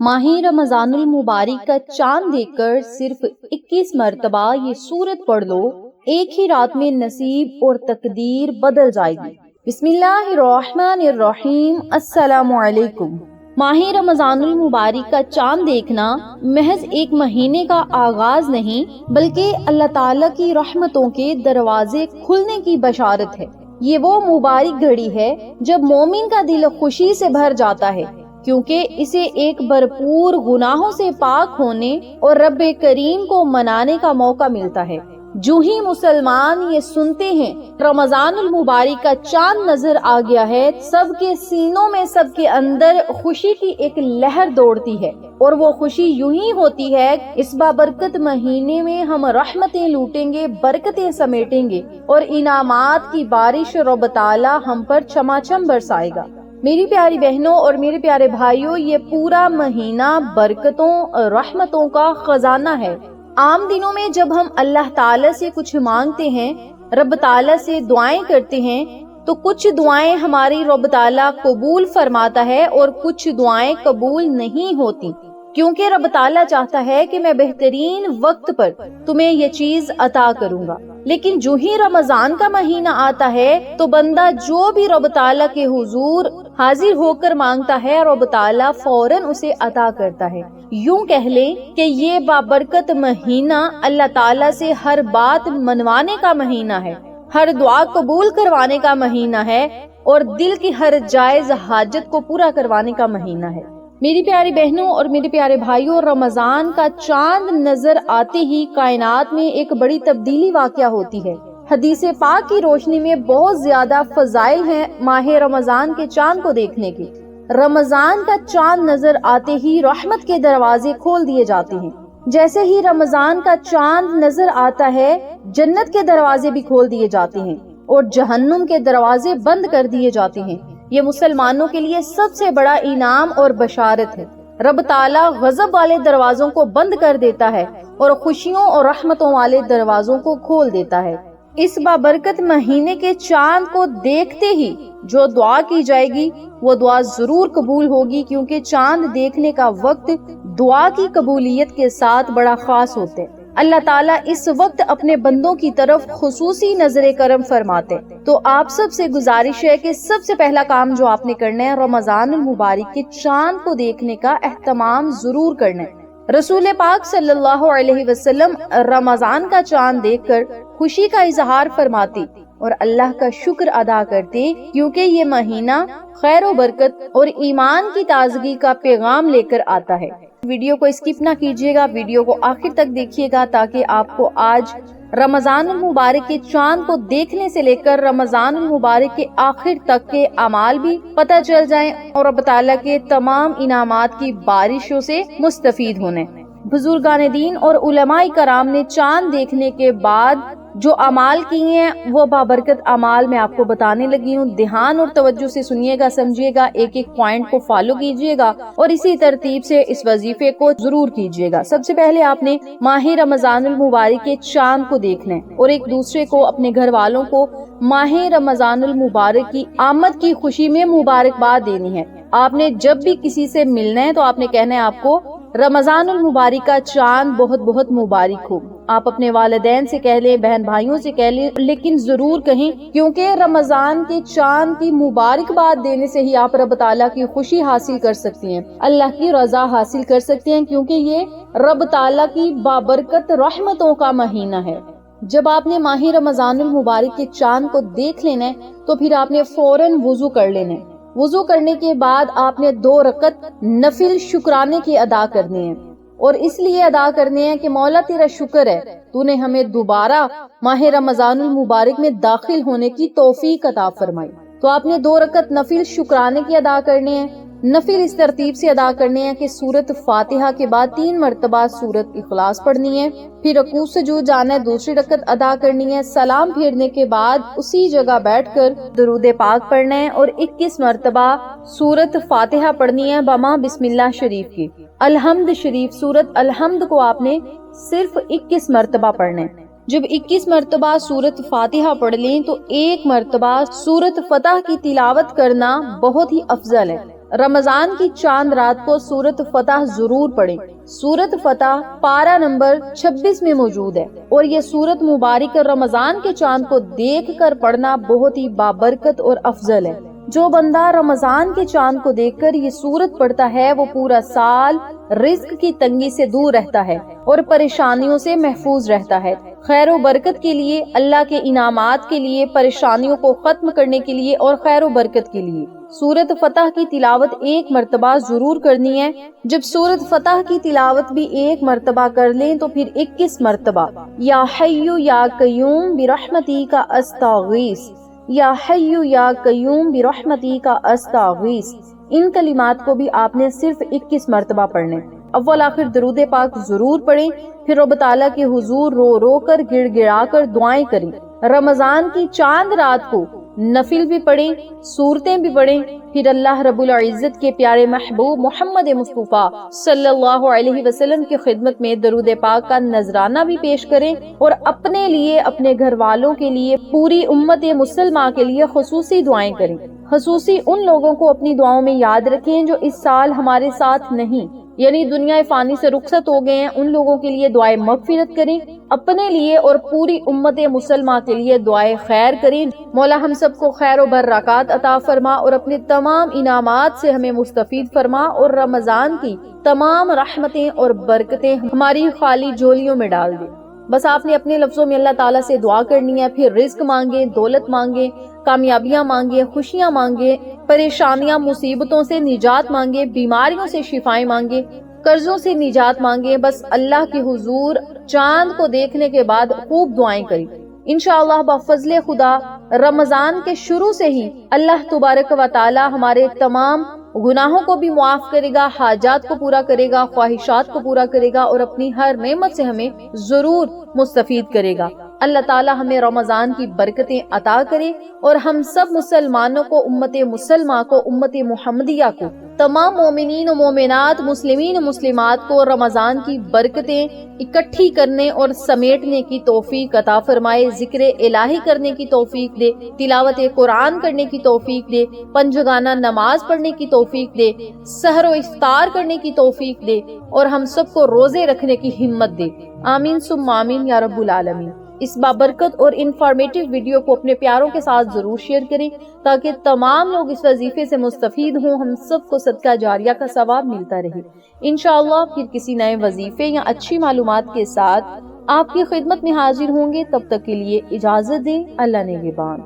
ماہ رمضان المبارک کا چاند دیکھ کر صرف 21 مرتبہ یہ سورت پڑھ لو، ایک ہی رات میں نصیب اور تقدیر بدل جائے گی۔ بسم اللہ الرحمن الرحیم۔ السلام علیکم۔ ماہ رمضان المبارک کا چاند دیکھنا محض ایک مہینے کا آغاز نہیں بلکہ اللہ تعالیٰ کی رحمتوں کے دروازے کھلنے کی بشارت ہے۔ یہ وہ مبارک گھڑی ہے جب مومن کا دل خوشی سے بھر جاتا ہے، کیونکہ اسے ایک بھرپور گناہوں سے پاک ہونے اور رب کریم کو منانے کا موقع ملتا ہے۔ جو ہی مسلمان یہ سنتے ہیں رمضان المبارک کا چاند نظر آ گیا ہے، سب کے سینوں میں، سب کے اندر خوشی کی ایک لہر دوڑتی ہے، اور وہ خوشی یوں ہی ہوتی ہے، اس بابرکت مہینے میں ہم رحمتیں لوٹیں گے، برکتیں سمیٹیں گے اور انعامات کی بارش رب تعالی ہم پر چماچم برسائے گا۔ میری پیاری بہنوں اور میرے پیارے بھائیوں، یہ پورا مہینہ برکتوں اور رحمتوں کا خزانہ ہے۔ عام دنوں میں جب ہم اللہ تعالیٰ سے کچھ مانگتے ہیں، رب تعالیٰ سے دعائیں کرتے ہیں، تو کچھ دعائیں ہماری رب تعالیٰ قبول فرماتا ہے اور کچھ دعائیں قبول نہیں ہوتی، کیونکہ رب تعالیٰ چاہتا ہے کہ میں بہترین وقت پر تمہیں یہ چیز عطا کروں گا۔ لیکن جو ہی رمضان کا مہینہ آتا ہے تو بندہ جو بھی رب تعالیٰ کے حضور حاضر ہو کر مانگتا ہے، رب تعالیٰ فوراً اسے عطا کرتا ہے۔ یوں کہہ لیں کہ یہ بابرکت مہینہ اللہ تعالیٰ سے ہر بات منوانے کا مہینہ ہے، ہر دعا قبول کروانے کا مہینہ ہے اور دل کی ہر جائز حاجت کو پورا کروانے کا مہینہ ہے۔ میری پیاری بہنوں اور میرے پیارے بھائیوں، رمضان کا چاند نظر آتے ہی کائنات میں ایک بڑی تبدیلی واقع ہوتی ہے۔ حدیث پاک کی روشنی میں بہت زیادہ فضائل ہیں ماہ رمضان کے چاند کو دیکھنے کے۔ رمضان کا چاند نظر آتے ہی رحمت کے دروازے کھول دیے جاتے ہیں۔ جیسے ہی رمضان کا چاند نظر آتا ہے، جنت کے دروازے بھی کھول دیے جاتے ہیں اور جہنم کے دروازے بند کر دیے جاتے ہیں۔ یہ مسلمانوں کے لیے سب سے بڑا انعام اور بشارت ہے۔ رب تعالیٰ غضب والے دروازوں کو بند کر دیتا ہے اور خوشیوں اور رحمتوں والے دروازوں کو کھول دیتا ہے۔ اس بابرکت مہینے کے چاند کو دیکھتے ہی جو دعا کی جائے گی وہ دعا ضرور قبول ہوگی، کیونکہ چاند دیکھنے کا وقت دعا کی قبولیت کے ساتھ بڑا خاص ہوتا ہے۔ اللہ تعالیٰ اس وقت اپنے بندوں کی طرف خصوصی نظر کرم فرماتے، تو آپ سب سے گزارش ہے کہ سب سے پہلا کام جو آپ نے کرنا ہے، رمضان المبارک کے چاند کو دیکھنے کا اہتمام ضرور کرنا ہے۔ رسول پاک صلی اللہ علیہ وسلم رمضان کا چاند دیکھ کر خوشی کا اظہار فرماتے اور اللہ کا شکر ادا کرتے، کیونکہ یہ مہینہ خیر و برکت اور ایمان کی تازگی کا پیغام لے کر آتا ہے۔ ویڈیو کو اسکپ نہ کیجیے گا، ویڈیو کو آخر تک دیکھیے گا تاکہ آپ کو آج رمضان المبارک کے چاند کو دیکھنے سے لے کر رمضان المبارک کے آخر تک کے اعمال بھی پتہ چل جائیں اور رب تعالیٰ کے تمام انعامات کی بارشوں سے مستفید ہونے۔ بزرگان دین اور علماء کرام نے چاند دیکھنے کے بعد جو اعمال کیے ہیں وہ بابرکت اعمال میں آپ کو بتانے لگی ہوں۔ دھیان اور توجہ سے سنیے گا، سمجھیے گا، ایک ایک پوائنٹ کو فالو کیجیے گا اور اسی ترتیب سے اس وظیفے کو ضرور کیجیے گا۔ سب سے پہلے آپ نے ماہ رمضان المبارک کے چاند کو دیکھنا ہے اور ایک دوسرے کو، اپنے گھر والوں کو ماہ رمضان المبارک کی آمد کی خوشی میں مبارکباد دینی ہے۔ آپ نے جب بھی کسی سے ملنا ہے تو آپ نے کہنا ہے آپ کو رمضان المبارک کا چاند بہت بہت مبارک ہو۔ آپ اپنے والدین سے کہہ لیں، بہن بھائیوں سے کہہ لیں، لیکن ضرور کہیں، کیونکہ رمضان کے چاند کی مبارکباد دینے سے ہی آپ رب تعالیٰ کی خوشی حاصل کر سکتی ہیں، اللہ کی رضا حاصل کر سکتے ہیں، کیونکہ یہ رب تعالیٰ کی بابرکت رحمتوں کا مہینہ ہے۔ جب آپ نے ماہ رمضان المبارک کے چاند کو دیکھ لینا ہے تو پھر آپ نے فوراً وضو کر لینا ہے۔ وضو کرنے کے بعد آپ نے 2 رکعت نفل شکرانے کی ادا کرنے ہیں، اور اس لیے ادا کرنے ہیں کہ مولا تیرا شکر ہے، تو نے ہمیں دوبارہ ماہ رمضان المبارک میں داخل ہونے کی توفیق عطا فرمائی۔ تو آپ نے 2 رکعت نفل شکرانے کی ادا کرنے ہیں۔ نفل اس ترتیب سے ادا کرنے ہیں کہ سورت فاتحہ کے بعد 3 مرتبہ سورت اخلاص پڑھنی ہے، پھر رکوع سجود جانا ہے، دوسری رکعت ادا کرنی ہے، سلام پھیرنے کے بعد اسی جگہ بیٹھ کر درود پاک پڑھنا ہے اور 21 مرتبہ سورت فاتحہ پڑھنی ہے بما بسم اللہ شریف کی۔ الحمد شریف، سورت الحمد کو آپ نے صرف 21 مرتبہ پڑھنا ہے۔ جب 21 مرتبہ سورت فاتحہ پڑھ لیں تو 1 مرتبہ سورت فتح کی تلاوت کرنا بہت ہی افضل ہے۔ رمضان کی چاند رات کو سورت فتح ضرور پڑھیں۔ سورت فتح پارہ نمبر 26 میں موجود ہے، اور یہ سورت مبارک رمضان کے چاند کو دیکھ کر پڑھنا بہت ہی بابرکت اور افضل ہے۔ جو بندہ رمضان کے چاند کو دیکھ کر یہ سورت پڑھتا ہے وہ پورا سال رزق کی تنگی سے دور رہتا ہے اور پریشانیوں سے محفوظ رہتا ہے۔ خیر و برکت کے لیے، اللہ کے انعامات کے لیے، پریشانیوں کو ختم کرنے کے لیے اور خیر و برکت کے لیے سورت فتح کی تلاوت ایک مرتبہ ضرور کرنی ہے۔ جب سورت فتح کی تلاوت بھی ایک مرتبہ کر لیں تو پھر 21 مرتبہ یا حیو یا قیوم برحمتی کا استغیث، یا حیو یا قیوم برحمتی کا استغیث، ان کلمات کو بھی آپ نے صرف 21 مرتبہ پڑھنے۔ اول آخر درود پاک ضرور پڑھیں، پھر رب تعالیٰ کے حضور رو رو کر گڑ گڑا کر دعائیں کریں۔ رمضان کی چاند رات کو نفل بھی پڑھیں، سورتیں بھی پڑھیں، پھر اللہ رب العزت کے پیارے محبوب محمد مصطفیٰ صلی اللہ علیہ وسلم کی خدمت میں درود پاک کا نذرانہ بھی پیش کریں، اور اپنے لیے، اپنے گھر والوں کے لیے، پوری امت مسلمہ کے لیے خصوصی دعائیں کریں۔ خصوصی ان لوگوں کو اپنی دعاؤں میں یاد رکھیں جو اس سال ہمارے ساتھ نہیں، یعنی دنیا فانی سے رخصت ہو گئے ہیں، ان لوگوں کے لیے دعائیں مغفرت کریں، اپنے لیے اور پوری امت مسلمہ کے لیے دعائیں خیر کریں۔ مولا ہم سب کو خیر و برکات عطا فرما اور اپنے تمام انعامات سے ہمیں مستفید فرما، اور رمضان کی تمام رحمتیں اور برکتیں ہماری خالی جھولیوں میں ڈال دے۔ بس آپ نے اپنے لفظوں میں اللہ تعالیٰ سے دعا کرنی ہے، پھر رزق مانگیں، دولت مانگیں، کامیابیاں مانگیں، خوشیاں مانگیں، پریشانیاں مصیبتوں سے نجات مانگیں، بیماریوں سے شفائیں مانگیں، قرضوں سے نجات مانگیں۔ بس اللہ کے حضور چاند کو دیکھنے کے بعد خوب دعائیں کریں۔ انشاءاللہ بفضل خدا رمضان کے شروع سے ہی اللہ تبارک و تعالی ہمارے تمام گناہوں کو بھی معاف کرے گا، حاجات کو پورا کرے گا، خواہشات کو پورا کرے گا، اور اپنی ہر نعمت سے ہمیں ضرور مستفید کرے گا۔ اللہ تعالی ہمیں رمضان کی برکتیں عطا کرے، اور ہم سب مسلمانوں کو، امت مسلمہ کو، امت محمدیہ کو، تمام مومنین و مومنات، مسلمین و مسلمات کو رمضان کی برکتیں اکٹھی کرنے اور سمیٹنے کی توفیق عطا فرمائے، ذکر الہی کرنے کی توفیق دے، تلاوت قرآن کرنے کی توفیق دے، پنجگانہ نماز پڑھنے کی توفیق دے، سحر و افطار کرنے کی توفیق دے، اور ہم سب کو روزے رکھنے کی ہمت دے۔ آمین ثم آمین یا رب العالمین۔ اس بابرکت اور انفارمیٹیو ویڈیو کو اپنے پیاروں کے ساتھ ضرور شیئر کریں تاکہ تمام لوگ اس وظیفے سے مستفید ہوں، ہم سب کو صدقہ جاریہ کا ثواب ملتا رہے۔ انشاءاللہ پھر کسی نئے وظیفے یا اچھی معلومات کے ساتھ آپ کی خدمت میں حاضر ہوں گے، تب تک کے لیے اجازت دیں۔ اللہ نگہبان۔